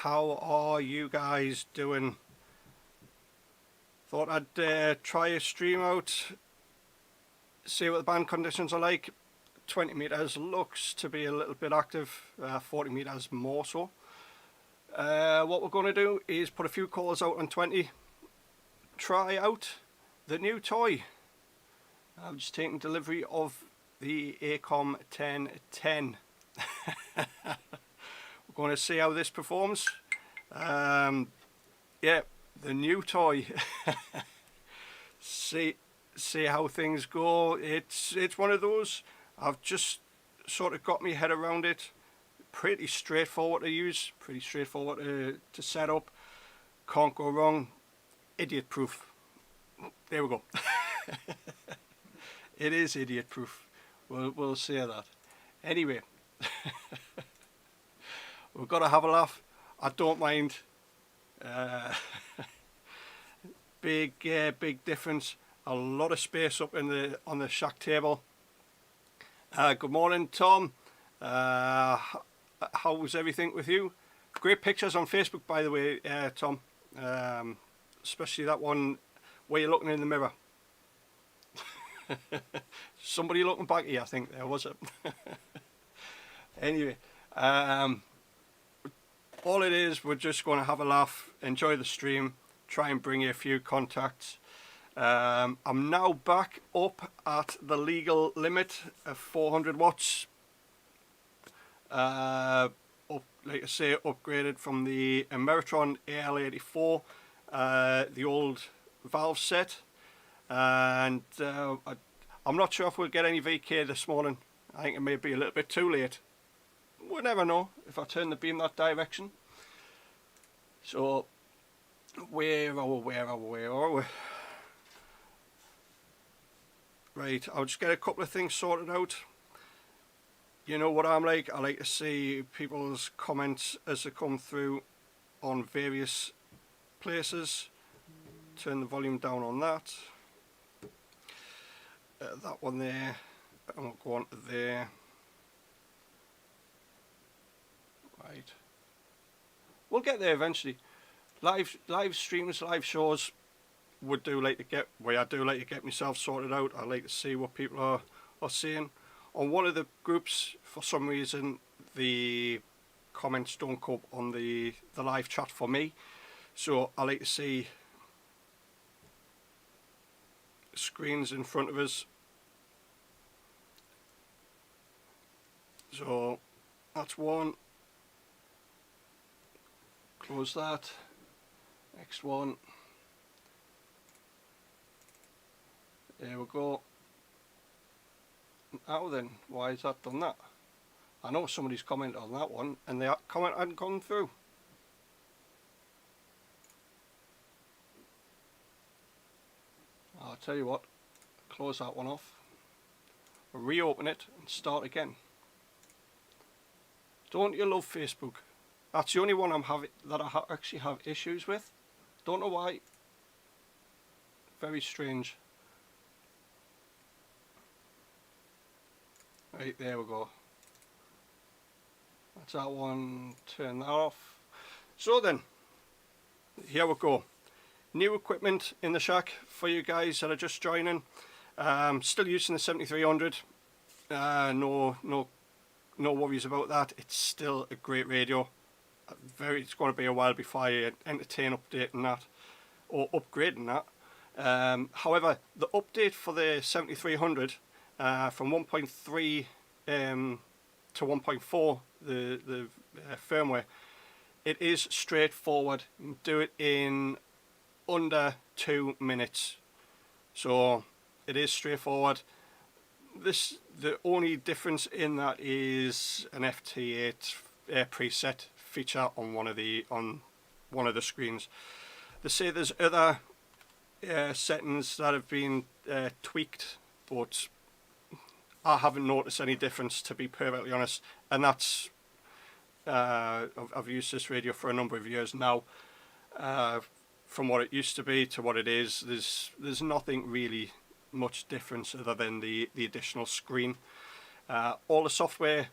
how are you guys doing? Thought I'd try a stream out, see what the band conditions are like. 20 meters looks to be a little bit active, 40 meters more so. What we're going to do is put a few calls out on 20, try out the new toy. I've just taken delivery of the ACOM 1010. We're going to see how this performs. Yeah, the new toy. see how things go. It's one of those. I've just sort of got my head around it. Pretty straightforward to use, pretty straightforward to set up. Can't go wrong. Idiot proof. There we go. It is idiot proof. We'll say that. Anyway, we've got to have a laugh. I don't mind. Big difference. A lot of space up in on the shack table. Good morning, Tom. How's everything with you? Great pictures on Facebook, by the way, Tom. Especially that one where you're looking in the mirror. Somebody looking back at you, I think there was it. Anyway, all it is, we're just going to have a laugh, enjoy the stream, try and bring you a few contacts. I'm now back up at the legal limit of 400 watts. Like I say, upgraded from the Ameritron AL84, the old valve set, and I'm not sure if we'll get any VK this morning. I think it may be a little bit too late. We'll never know if I turn the beam that direction. So where are we? Right, I'll just get a couple of things sorted out. You know what I'm like, I like to see people's comments as they come through on various places. Turn the volume down on that. That one there, and we'll go on to there. Right. We'll get there eventually. Live streams, live shows I do like to get myself sorted out. I like to see what people are saying. On one of the groups, for some reason, the comments don't come up on the live chat for me. So I like to see screens in front of us. So that's one. Close that. Next one. There we go. Now then, why has that done that? I know somebody's commented on that one and the comment hadn't gone through. I'll tell you what, close that one off, reopen it and start again. Don't you love Facebook? That's the only one I actually have issues with. Don't know why. Very strange. Right, there we go. That's that one. Turn that off. So then, here we go. New equipment in the shack for you guys that are just joining. Still using the 7300. No worries about that. It's still a great radio. It's going to be a while before I entertain updating that or upgrading that. However, the update for the 7300 from 1.3 to 1.4, the firmware, it is straightforward. You can do it in under 2 minutes. So it is straightforward. The only difference in that is an FT8 preset feature on one of the screens. They say there's other settings that have been tweaked, but I haven't noticed any difference, to be perfectly honest. And that's I've used this radio for a number of years now. From what it used to be to what it is, there's nothing really much difference other than the additional screen. All the software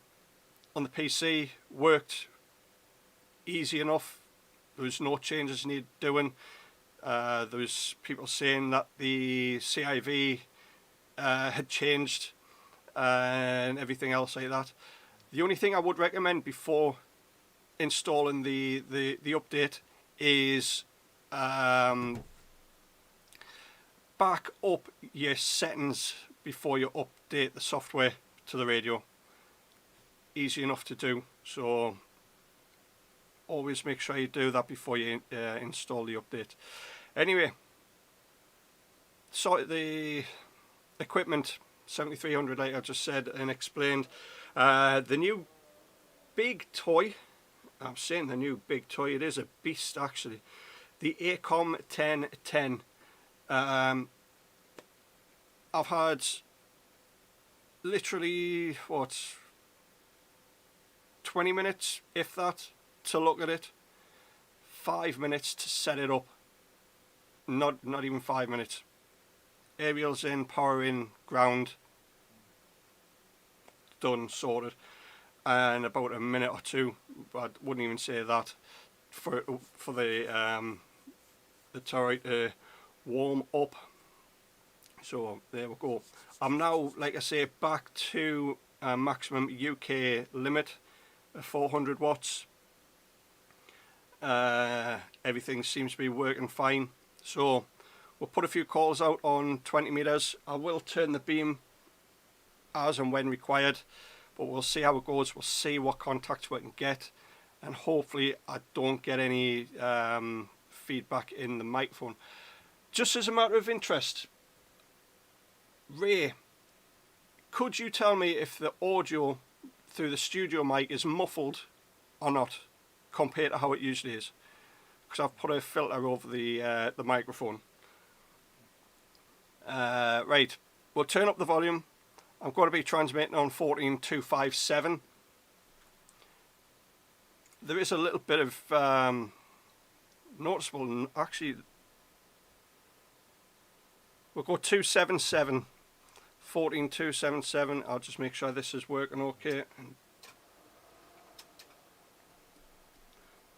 on the PC worked easy enough. there was no changes needed doing. There was people saying that the CIV had changed and everything else like that. The only thing I would recommend before installing the update is back up your settings before you update the software to the radio. Easy enough to do, so always make sure you do that before you install the update. Anyway, so the equipment 7300, like I just said and explained. The new big toy, I'm saying the new big toy, it is a beast actually, the AECOM 1010. I've had literally, what, 20 minutes, if that, to look at it. 5 minutes to set it up. Not even 5 minutes. Aerials in, power in, ground. Done, sorted. And about a minute or two, I wouldn't even say that, for the turret to warm up. So there we go. I'm now, like I say, back to maximum UK limit of 400 watts. Everything seems to be working fine. So we'll put a few calls out on 20 meters. I will turn the beam as and when required, but we'll see how it goes. We'll see what contacts we can get, and hopefully I don't get any feedback in the microphone. Just as a matter of interest, Ray, could you tell me if the audio through the studio mic is muffled or not compared to how it usually is? Because I've put a filter over the microphone. Right, we'll turn up the volume. I'm going to be transmitting on 14257. There is a little bit of noticeable, actually. We'll go 277, 14277. I'll just make sure this is working okay.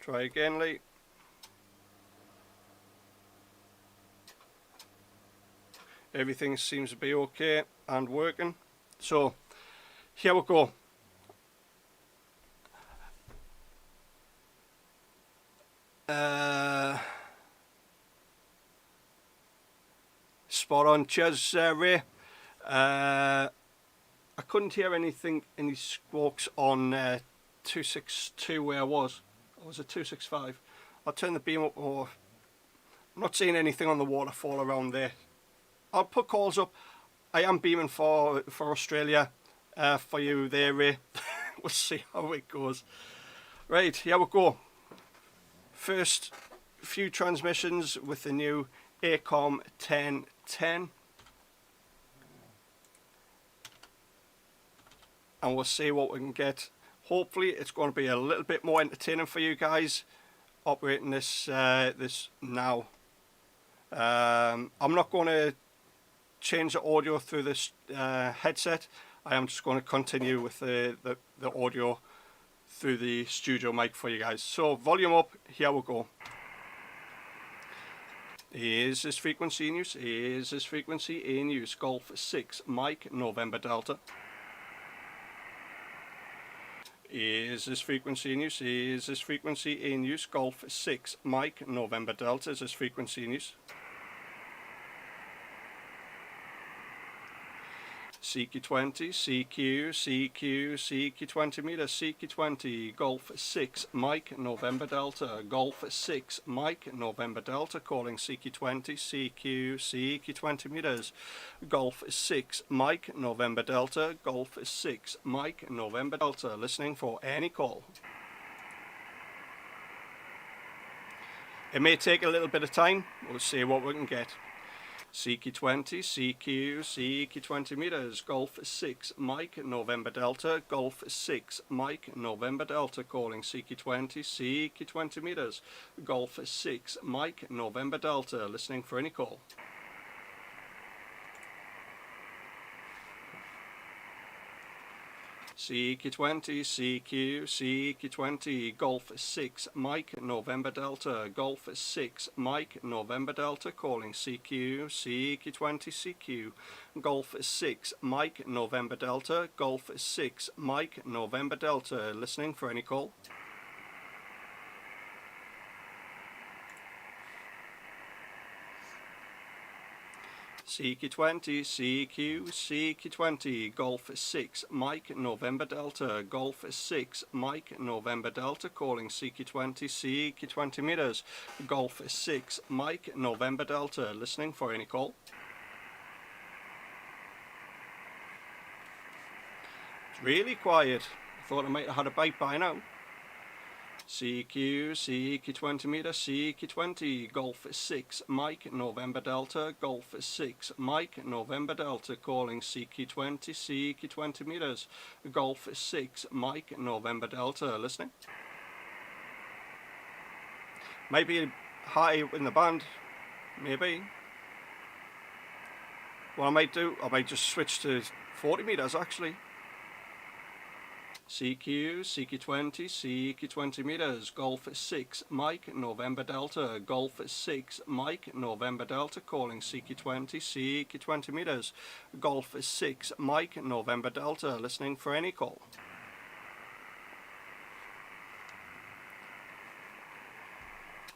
Try again, Lee. Everything seems to be okay and working. So here we go. Spot on. Cheers, Ray. I couldn't hear anything, any squawks on 262 where I was. Or was it 265? I'll turn the beam up more. I'm not seeing anything on the waterfall around there. I'll put calls up. I am beaming for Australia for you there, Ray. We'll see how it goes. Right, here we go. First few transmissions with the new AECOM 1010. And we'll see what we can get. Hopefully it's going to be a little bit more entertaining for you guys operating this this now. I'm not going to change the audio through this headset. I am just going to continue with the audio through the studio mic for you guys. So volume up, here we go. Is this frequency in use? Is this frequency in use? Golf 6 Mike November Delta. Is this frequency in use? Is this frequency in use? Golf 6 Mike November Delta. Is this frequency in use? CQ20, CQ 20 meters, CQ 20, Golf 6 Mike November Delta, Golf 6 Mike November Delta, calling CQ 20, CQ 20 meters, Golf 6 Mike November Delta, Golf 6 Mike November Delta, listening for any call. It may take a little bit of time, we'll see what we can get. CQ20, CQ 20 meters, Golf 6 Mike November Delta, Golf 6 Mike November Delta, calling CQ20, CQ 20 meters, Golf 6 Mike November Delta, listening for any call. CQ20, CQ, CQ20, Golf 6, Mike, November Delta, Golf 6, Mike, November Delta, calling CQ, CQ20, CQ, Golf 6, Mike, November Delta, Golf 6, Mike, November Delta, listening for any call. CQ20, CQ, CQ20, Golf 6, Mike, November Delta, Golf 6, Mike, November Delta, calling CQ20, CQ20 meters, Golf 6, Mike, November Delta, listening for any call. It's really quiet. I thought I might have had a bite by now. CQ, CQ20 meter, CQ20, Golf 6, Mike, November Delta, Golf 6, Mike, November Delta, calling CQ20, CQ20 meters, Golf 6, Mike, November Delta, listening. Maybe high in the band, maybe. What I might do, I might just switch to 40 meters actually. CQ, CQ20, CQ20 meters, Golf 6, Mike, November Delta, Golf 6, Mike, November Delta, calling CQ20, CQ20 meters, Golf 6, Mike, November Delta, listening for any call.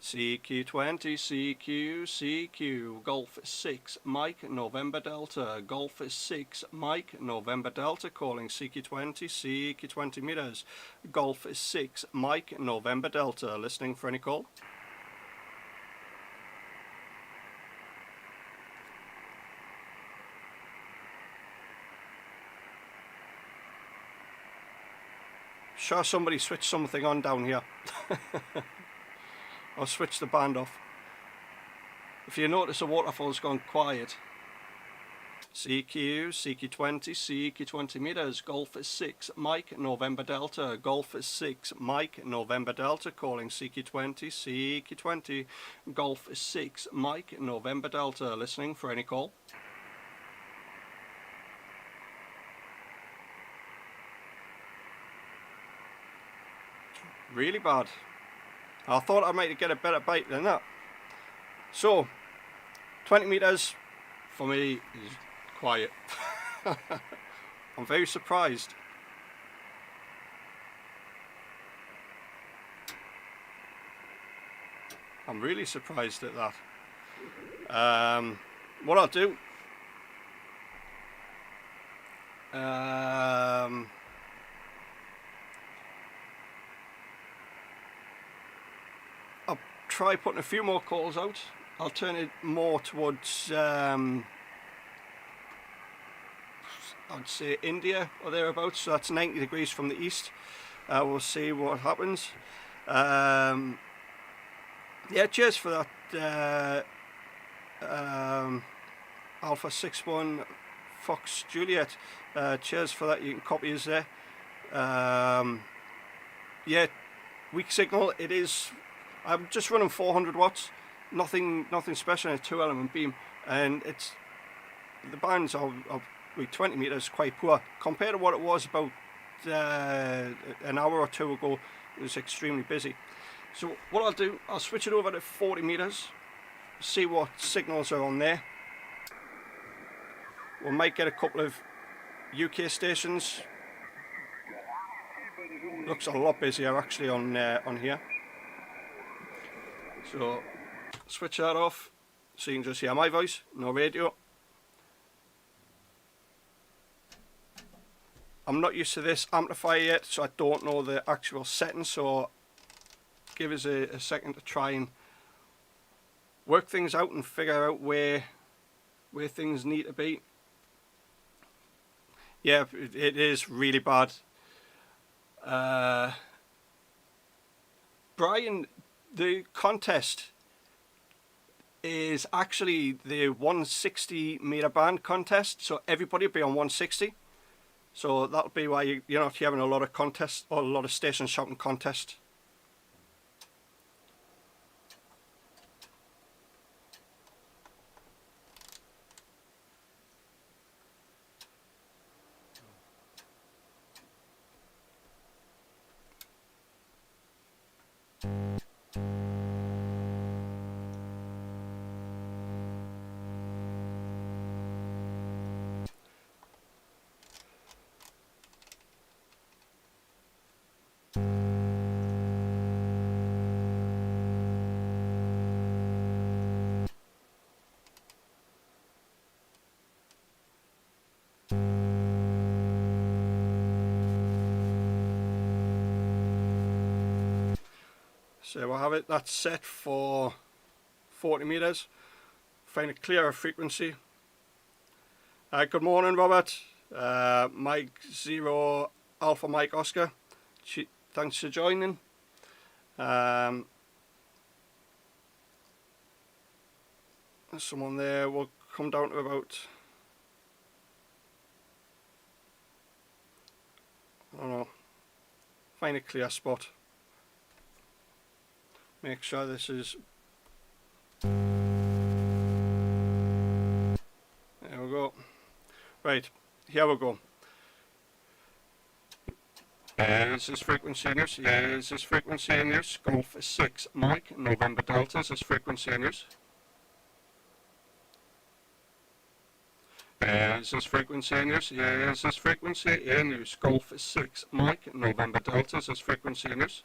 CQ20, CQ, CQ, Golf 6, Mike, November Delta, Golf 6, Mike, November Delta, calling CQ20, CQ20 meters, Golf 6, Mike, November Delta, listening for any call. Sure, somebody switched something on down here. I'll switch the band off. If you notice the waterfall's gone quiet. CQ, CQ20, CQ20 meters, Golf 6, Mike, November Delta, Golf 6, Mike, November Delta, calling CQ20, CQ20, Golf 6, Mike, November Delta, listening for any call. Really bad. I thought I might get a better bite than that. So, 20 meters for me is quiet. I'm very surprised. I'm really surprised at that. What I'll do, I'll try putting a few more calls out. I'll turn it more towards I'd say India or thereabouts, so that's 90 degrees from the east. We'll see what happens. Yeah, cheers for that Alpha 61 Fox Juliet. Cheers for that, you can copy us there. Yeah, weak signal, it is. I'm just running 400 watts, nothing special in a 2-element beam, and it's the bands are with 20 meters quite poor compared to what it was about an hour or two ago. It was extremely busy. So what I'll do, I'll switch it over to 40 meters, see what signals are on there. We might get a couple of UK stations. Looks a lot busier actually on here. So switch that off so you can just hear my voice, no radio. I'm not used to this amplifier yet, so I don't know the actual settings, so give us a second to try and work things out and figure out where things need to be. Yeah, it is really bad. Brian, the contest is actually the 160 meter band contest, so everybody will be on 160. So that'll be why you're not hearing a lot of contests or a lot of stations shouting contest. So we'll have it, that's set for 40 meters. Find a clearer frequency. Good morning, Robert. Mike Zero Alpha Mike Oscar. Thanks for joining. There's someone there. We'll come down to about, I don't know, find a clear spot. Make sure this is, there we go. Right, here we go. Is this frequency in use? Is this frequency in use? Golf 6 Mike November Delta. Is this frequency in use? Is this frequency in use? Is this frequency in use? Golf 6 Mike November Delta. Is this frequency in use?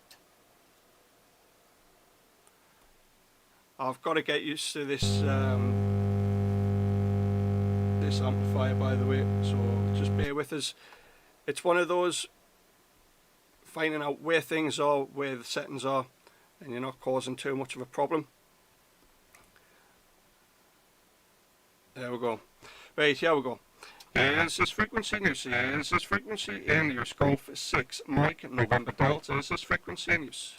I've got to get used to this this amplifier, by the way, so just bear with us. It's one of those finding out where things are, where the settings are, and you're not causing too much of a problem. There we go. Right, here we go. Is this frequency in use? Is this frequency in use? Golf 6 Mike November Delta. Is this frequency in use?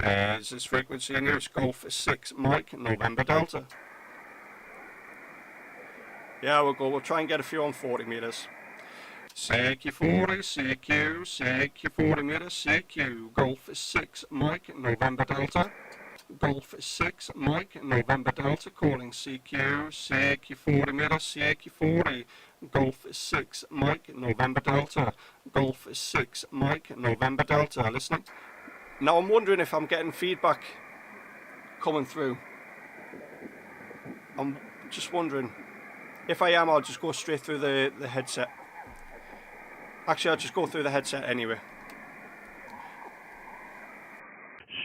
Is this frequency in use? Golf 6 Mike November Delta. Yeah, we'll go. We'll try and get a few on 40 meters. CQ40, CQ 40 meters, CQ, Golf 6 Mike November Delta. Golf 6 Mike November Delta calling CQ 40 meters, CQ 40, Golf 6 Mike November Delta. Golf 6 Mike November Delta. Listening. Now I'm wondering if I'm getting feedback coming through. I'm just wondering. If I am, I'll just go straight through the headset. Actually, I'll just go through the headset anyway.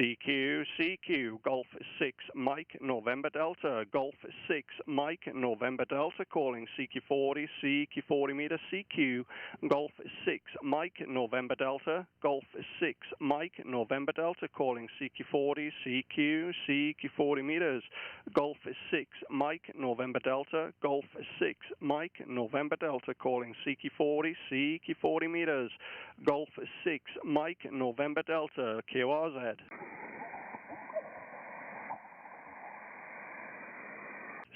CQ, Golf 6 Mike November Delta. Golf 6 Mike November Delta calling CQ40, CQ40 meters, CQ, Golf 6 Mike November Delta. Golf 6 Mike November Delta calling CQ40, CQ 40 meters, Golf 6 Mike November Delta. Golf 6 Mike November Delta calling CQ40, CQ 40 meters, Golf 6 Mike November Delta, QRZ.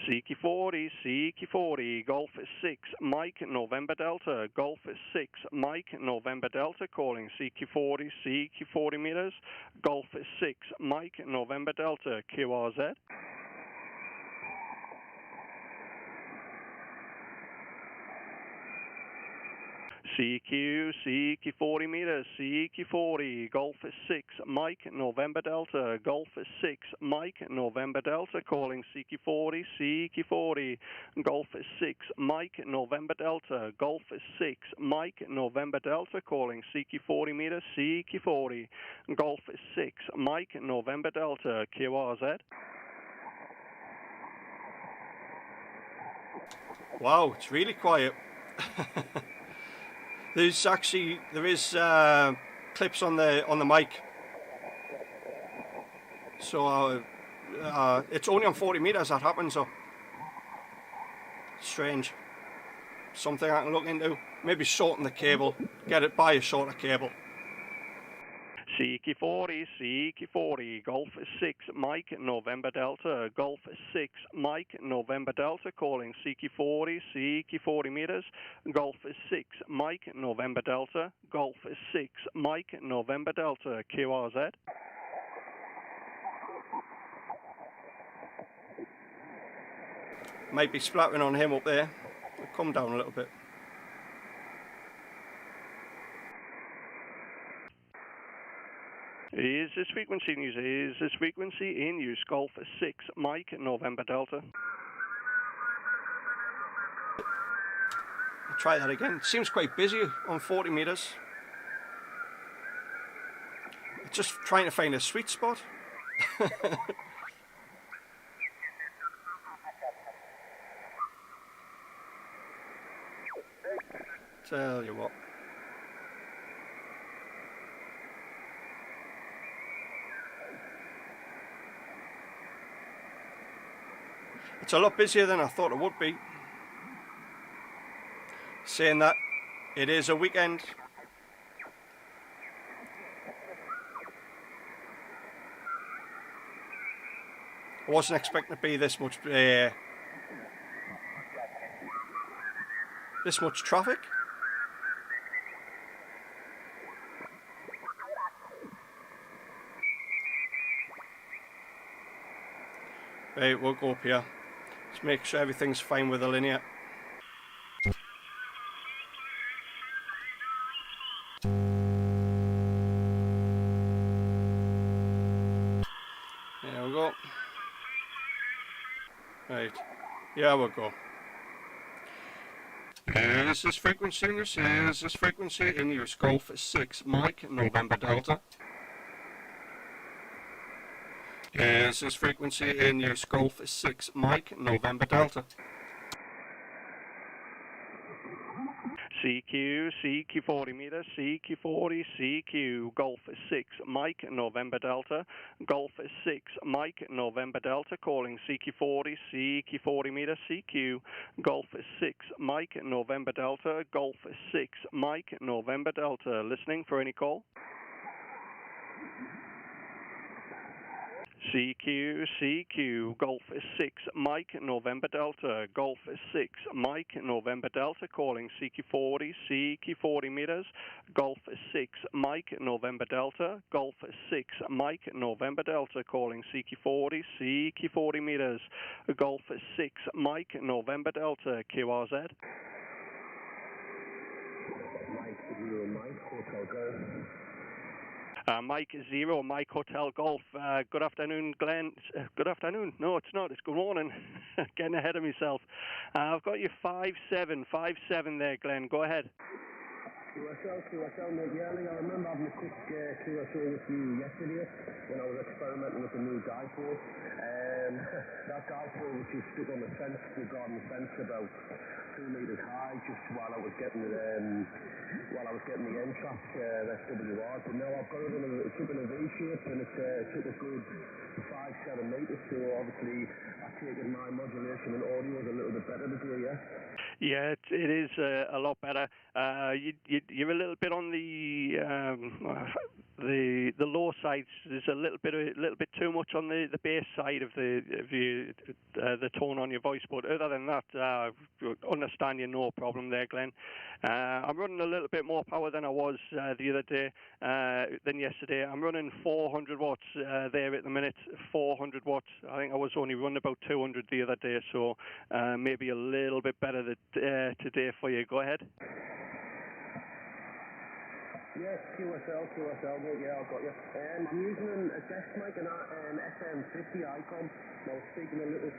CQ40, Golf 6 Mike November Delta. Golf 6 Mike November Delta calling CQ40, CQ 40 meters, Golf 6 Mike November Delta, QRZ. CQ 40 meters, CQ 40, Golf 6 Mike November Delta. Golf 6 Mike November Delta calling CQ40, CQ 40, Golf 6 Mike November Delta. Golf 6 Mike November Delta calling CQ40 meters, CQ 40, Golf 6 Mike November Delta, QRZ. Wow, it's really quiet. There is clips on the mic, so it's only on 40 meters that happens. So strange. Something I can look into. Maybe shorten the cable. Buy a shorter cable. CQ40, Golf 6 Mike November Delta. Golf 6 Mike November Delta calling CQ40, 40 meters, Golf 6 Mike November Delta. Golf 6 Mike November Delta, QRZ. Might be splattering on him up there. We'll come down a little bit. Is this frequency in use? Is this frequency in use? Golf 6 Mike November Delta. I'll try that again. It seems quite busy on 40 meters. Just trying to find a sweet spot. Tell you what. It's a lot busier than I thought it would be. Saying that, it is a weekend. I wasn't expecting to be this much traffic. Right, we'll go up here. Let's make sure everything's fine with the linear. There we go. Right, here we go. Is this frequency in use? Is this frequency in use? Golf 6 Mike November Delta. Is this frequency in use? Golf 6 Mike November Delta. CQ 40 meters, CQ 40, CQ, Golf 6 Mike November Delta, Golf 6 Mike November Delta, calling CQ 40 meters, CQ, Golf 6 Mike November Delta, Golf 6 Mike November Delta, listening for any call. CQ, Golf 6 Mike November Delta, Golf 6 Mike November Delta, calling CQ 40 meters, Golf 6 Mike November Delta, Golf 6 Mike November Delta, calling CQ 40 meters, Golf 6 Mike November Delta, QRZ. Mike, Hotel Golf. Mike 0, Mike Hotel Golf. Good afternoon, Glenn. Good afternoon. No, it's not. It's good morning. Getting ahead of myself. I've got you 57 there, Glenn. Go ahead. QSL, mate. Yeah, I remember having a quick QSL with you yesterday when I was experimenting with the new dipole. That dipole which is stuck on the fence, the garden fence, about 2 meters high, just while I was getting the N-Track SWR. But now I've got it in a V-shape, and it took a good 5-7 meters. So obviously, I take it my modulation and audio is a little bit better today, yeah. Yeah, it is a lot better. You're a little bit on the low side. There's a little bit too much on the bass side of the tone on your voice. But other than that, understand you, no problem there, Glenn. I'm running a little bit more power than I was the other day than yesterday. I'm running 400 watts there at the minute. 400 watts. I think I was only running about 200 the other day, so maybe a little bit better today for you. Go ahead. Yes, QSL, mate, yeah, I've got you. I'm using a desk mic and an SM50 Icon. I was speaking a little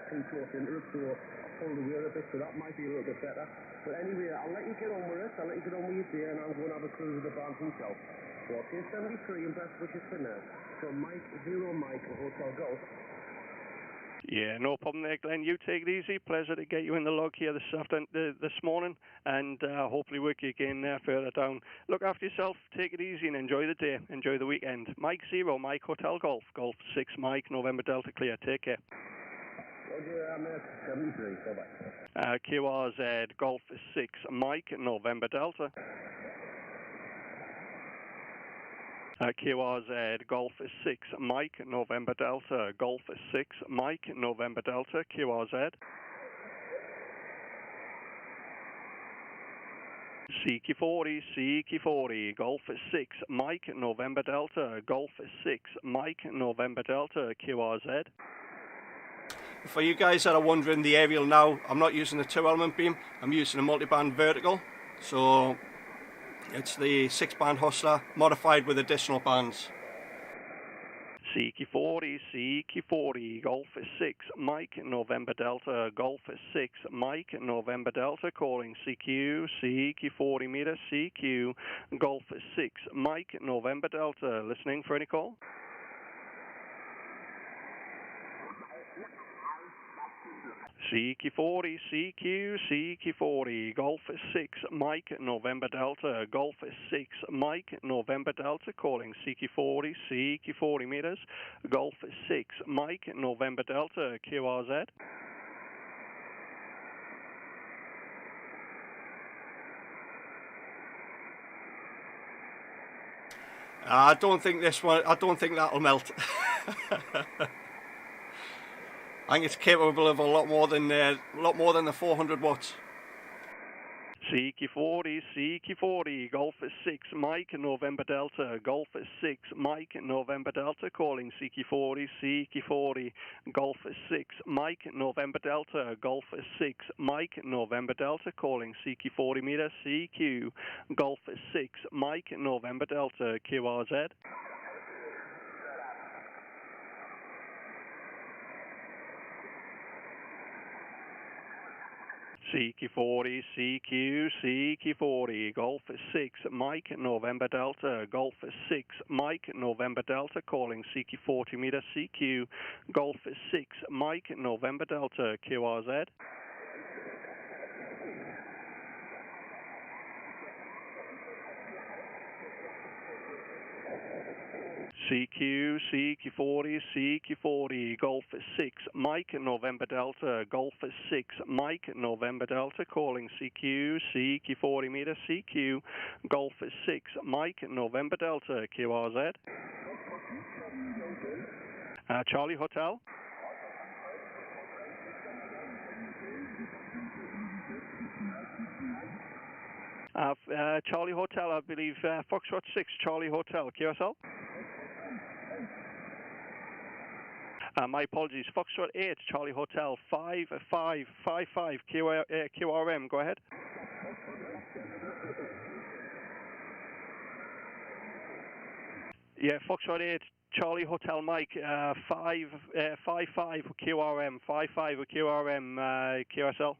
too close into it, so I pulled away a bit, so that might be a little bit better. But anyway, I'll let you get on with it. I'll let you get on with your day, and I'm going to have a cruise with the band himself. So I'll say 73 and best wishes for now. From Mike 0 Mike, Hotel Golf. Yeah, no problem there, Glenn. You take it easy. Pleasure to get you in the log here this morning, and hopefully work you again further down. Look after yourself, take it easy, and enjoy the day. Enjoy the weekend. Mike 0, Mike Hotel Golf, Golf 6 Mike, November Delta Clear. Take care. Roger, I'm at 73. Bye-bye. QRZ, Golf 6 Mike, November Delta. QRZ, Golf 6 Mike, November Delta, Golf 6 Mike, November Delta, QRZ. CQ40, Golf 6 Mike, November Delta, Golf 6 Mike, November Delta, QRZ. For you guys that are wondering the aerial now, I'm not using a 2-element beam, I'm using a multiband vertical. So It's the 6-band Hustler modified with additional bands. CQ40, CQ40, Golf 6, Mike, November Delta, Golf 6, Mike, November Delta, calling CQ, CQ40 meter, CQ, Golf 6, Mike, November Delta, listening for any call? CQ40, CQ, CQ40, Golf 6, Mike, November Delta, Golf 6, Mike, November Delta, calling CQ40, CQ40 meters, Golf 6, Mike, November Delta, QRZ. I don't think that'll melt. I think it's capable of a lot more than the 400 watts. CQ40, CQ40, Golf 6, Mike, November Delta, Golf 6, Mike, November Delta, calling CQ40, CQ40, Golf 6, Mike, November Delta, Golf 6, Mike, November Delta, calling CQ40 meter, CQ, Golf 6, Mike, November Delta, QRZ. CQ40, CQ, CQ40, Golf 6, Mike, November Delta, Golf 6, Mike, November Delta, calling CQ40 meter, CQ, Golf 6, Mike, November Delta, QRZ. CQ, CQ40, CQ40, Golf 6, Mike, November Delta, Golf 6, Mike, November Delta, calling CQ, CQ40 meter, CQ, Golf 6, Mike, November Delta, QRZ. Charlie Hotel. Charlie Hotel, I believe, Foxtrot 6, Charlie Hotel, QSL. My apologies, Foxtrot 8, Charlie Hotel, 5555 QRM, go ahead. Yeah, Foxtrot 8, Charlie Hotel Mike, 55 QRM, 55 QRM, QSL.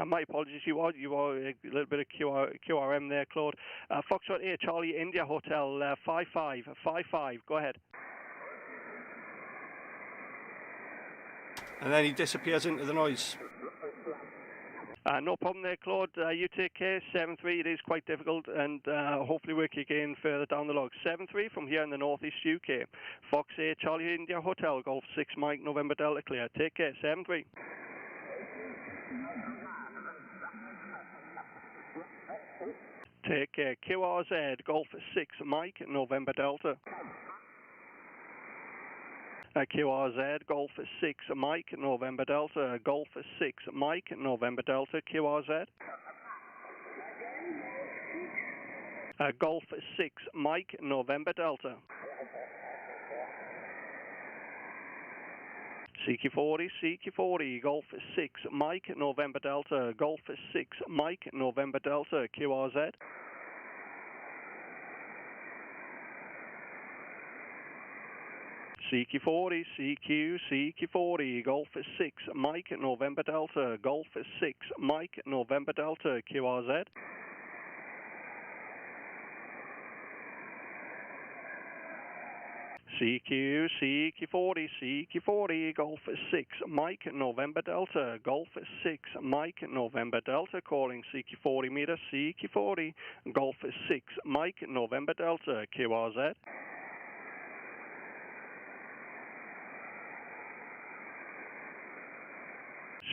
My apologies, you are a little bit of QRM there, Claude. Foxtrot 8, Charlie India Hotel, 5555, go ahead. And then he disappears into the noise. No problem there, Claude. You take care. 7-3, it is quite difficult, and hopefully we'll kick in further down the log. 7-3 from here in the northeast UK. Fox 8, Charlie India Hotel, Golf 6, Mike, November Delta, clear. Take care. 7-3. Take care. QRZ, Golf 6, Mike, November Delta. QRZ, Golf 6, Mike, November Delta, Golf 6, Mike, November Delta, QRZ. Golf 6, Mike, November Delta. CQ40, CQ40, Golf 6, Mike, November Delta, Golf 6, Mike, November Delta, QRZ. CQ40, CQ, CQ40, Golf 6, Mike, November Delta, Golf 6, Mike, November Delta, QRZ. CQ, CQ40, CQ40, Golf 6, Mike, November Delta, Golf 6, Mike, November Delta, calling CQ40 meter, CQ40, Golf 6, Mike, November Delta, QRZ.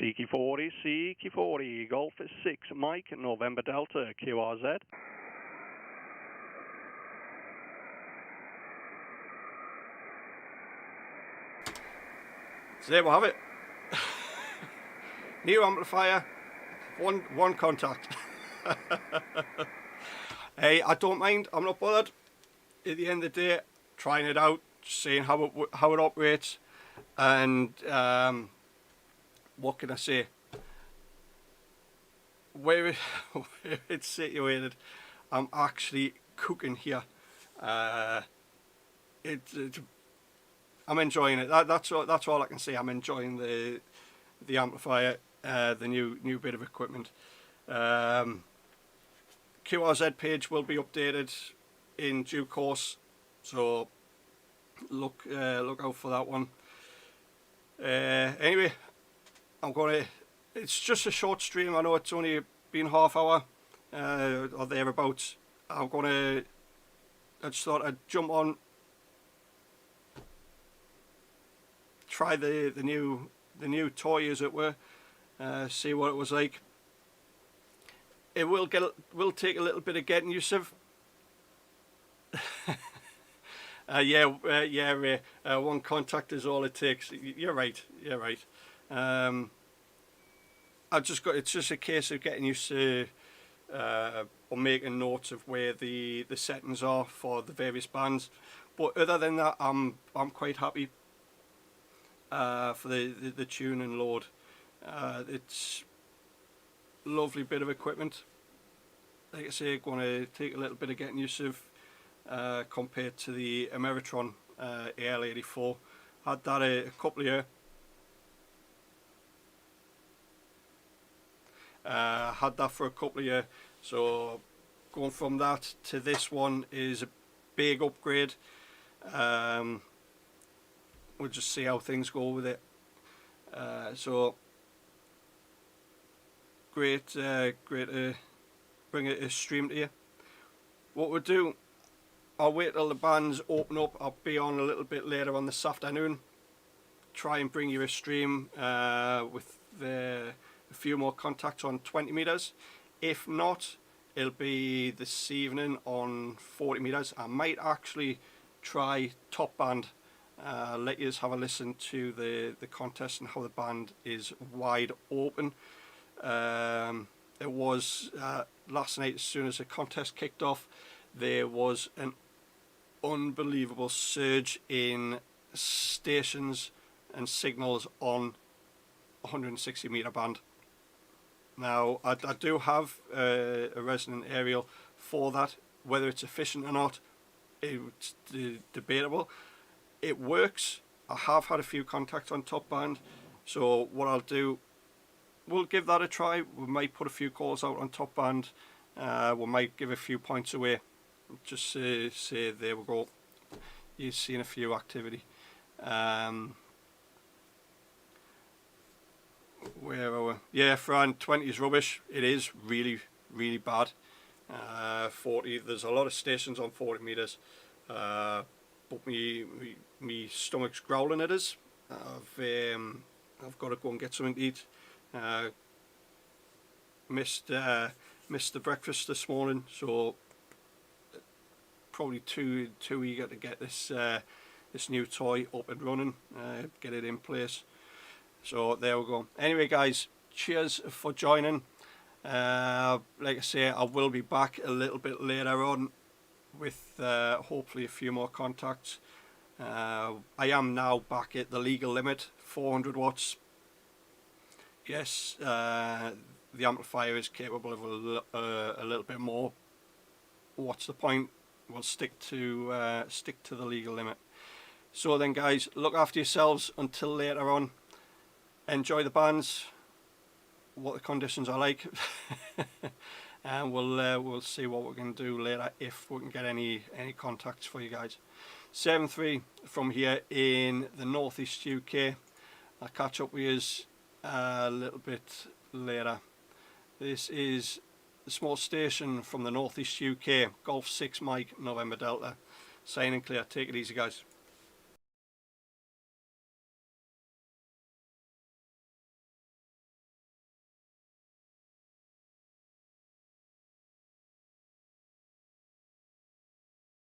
CQ40, CQ40, Golf 6, Mike, November Delta, QRZ. So there we have it. New amplifier, one contact. Hey, I don't mind, I'm not bothered. At the end of the day, trying it out, seeing how it operates, and what can I say? Where it's situated, I'm actually cooking here. I'm enjoying it. That's all I can say. I'm enjoying the amplifier, the new bit of equipment. QRZ page will be updated in due course, so look out for that one. Anyway, it's just a short stream. I know it's only been half hour or thereabouts. I just thought I'd jump on, try the new toy, as it were, see what it was like. It will take a little bit of getting used to. One contact is all it takes. You're right. It's just a case of getting used to or making notes of where the settings are for the various bands. But other than that, I'm quite happy for the tune and load. It's lovely bit of equipment. Like I say, going to take a little bit of getting used to compared to the Ameritron AL84. Had that a couple of years. Had that for a couple of years, so going from that to this one is a big upgrade. We'll just see how things go with it. So great to bring a stream to you. What we'll do, I'll wait till the bands open up. I'll be on a little bit later on this afternoon, try and bring you a stream with a few more contacts on 20 meters. If not, it'll be this evening on 40 meters. I might actually try top band, let you have a listen to the contest and how the band is wide open. It was last night, as soon as the contest kicked off, there was an unbelievable surge in stations and signals on 160 meter band. Now I do have a resonant aerial for that. Whether it's efficient or not, it's debatable. It works. I have had a few contacts on top band, so what I'll do, we'll give that a try. We might put a few calls out on top band. We might give a few points away. Just say there we go. You've seen a few activity. Where are we? Yeah, Fran, 20 is rubbish. It is really bad. 40. There's a lot of stations on 40 meters. But me stomach's growling at us. I've got to go and get something to eat. Missed the breakfast this morning, so probably too eager to get this new toy up and running, get it in place. So there we go. Anyway guys, cheers for joining. Like I say, I will be back a little bit later on with hopefully a few more contacts. I am now back at the legal limit, 400 watts. Yes, the amplifier is capable of a little bit more. What's the point? We'll stick to the legal limit. So then guys, look after yourselves until later on. Enjoy the bands, what the conditions are like, and we'll see what we can do later if we can get any contacts for you guys. 7-3 from here in the northeast UK. I'll catch up with you a little bit later. This is the small station from the northeast UK, Golf 6 Mike November Delta. Signing clear. Take it easy guys.